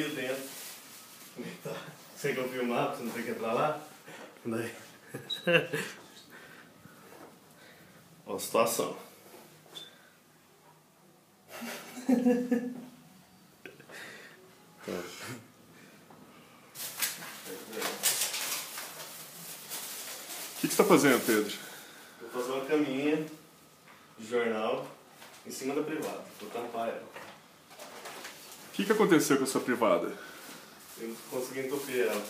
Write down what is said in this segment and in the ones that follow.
ali dentro. Tá. Sei que eu filmar, você não tem que entrar lá. Daí. Ó a situação. O que você está fazendo, Pedro? Vou fazer uma caminha de jornal em cima da privada. Vou tampar ela. O que aconteceu com a sua privada? Eu consegui entupir ela.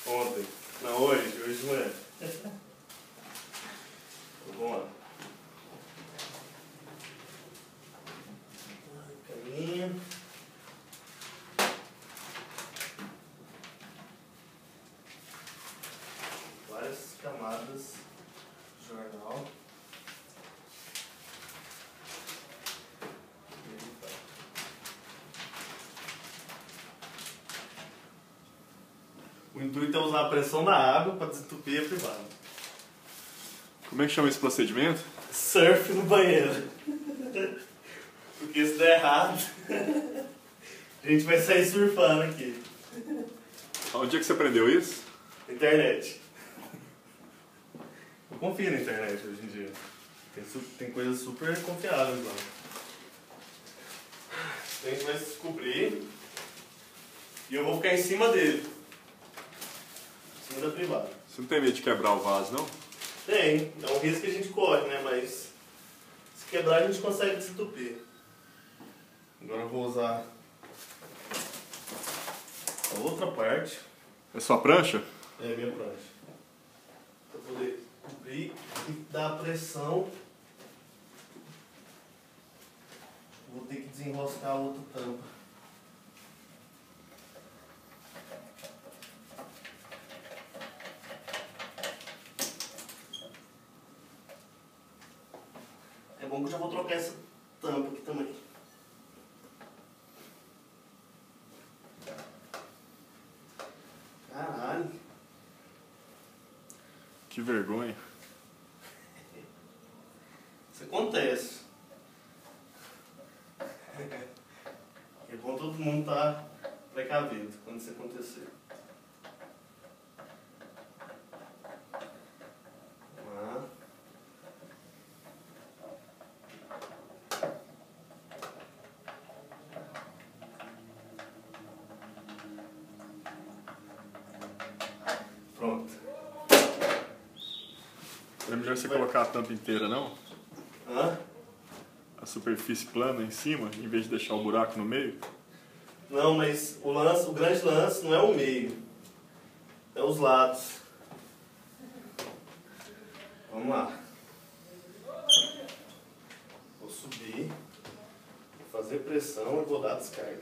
Ontem. Não, hoje não é. Então, vamos lá. Caminha. Várias camadas de jornal. O intuito é usar a pressão da água para desentupir a privada. Como é que chama esse procedimento? Surf no banheiro. Porque se der errado, a gente vai sair surfando aqui. Onde é que você aprendeu isso? Internet. Eu confio na internet hoje em dia. Tem coisas super confiáveis lá. A gente vai descobrir e eu vou ficar em cima dele. Em cima da privada. Você não tem medo de quebrar o vaso, não? Tem, é um risco que a gente corre, né? Mas se quebrar a gente consegue desentupir. Agora eu vou usar a outra parte. É sua prancha? É a minha prancha. Para poder cobrir e dar pressão. Vou ter que desenroscar a outra tampa. É bom que eu já vou trocar essa tampa aqui também. Caralho. Que vergonha. Isso acontece. É bom todo mundo estar precavido quando isso acontecer. Vamos lá. Pronto. É melhor você colocar a tampa inteira, não? Hã? A superfície plana em cima, em vez de deixar o buraco no meio? Não, mas o grande lance não é o meio, é os lados. Vamos lá. Vou subir, vou fazer pressão e vou dar descarga.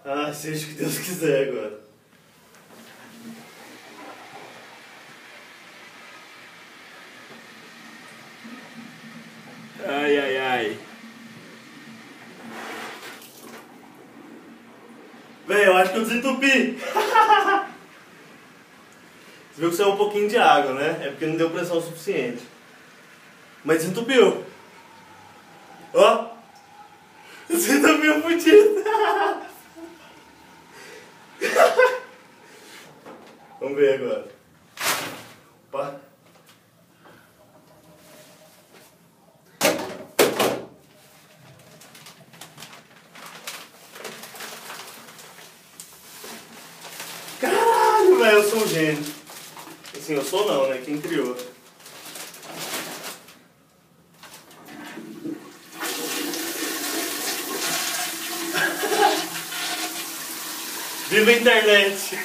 Ah, seja o que Deus quiser agora. Ai, ai, ai. Véi, eu acho que eu desentupi. Você viu que saiu um pouquinho de água, né? É porque não deu pressão suficiente. Mas desentupiu. Ó. Desentupiu fudido. Vamos ver agora. Opa. Caralho, velho, eu sou um gênio. Assim, eu sou não, né? Quem criou. Viva a internet!